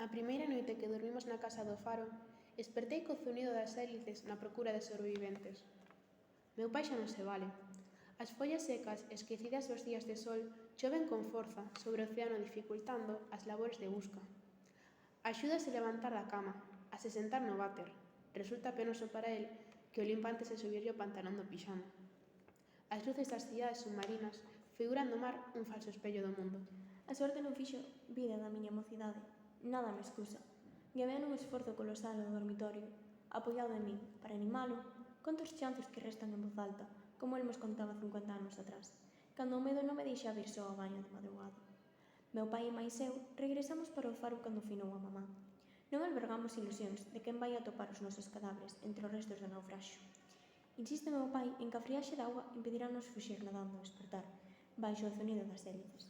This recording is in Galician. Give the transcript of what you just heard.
A primeira noite que dormimos na casa do faro, espertei co zunido das hélices na procura de sobreviventes. Meu pai xa non se vale. As follas secas, esquecidas os días de sol, choven con forza sobre o océano dificultando as labores de busca. Axúdase a levantar da cama, a se sentar no váter. Resulta penoso para el que o limpa antes de subirlle o pantalón do pixama. As luces das cidades submarinas figuran no mar un falso espello do mundo. A sorte non fixo vida da miña mocidade. Nada me excusa. Guiamei nun esforzo colosal no dormitorio, apoiado en min, para animalo, contos chanzos que restan en voz alta, como el mos contaba 50 anos atrás, cando o medo non me deixaba ir só ao baño de madrugada. Meu pai e máis eu regresamos para o faro cando finou a mamá. Non albergamos ilusións de quen vai atopar os nosos cadáveres entre os restos do naufraxio. Insiste meu pai en que a friaxe da auga impedirános fuxir nadando ao despertar, baixo o zunido das hélices.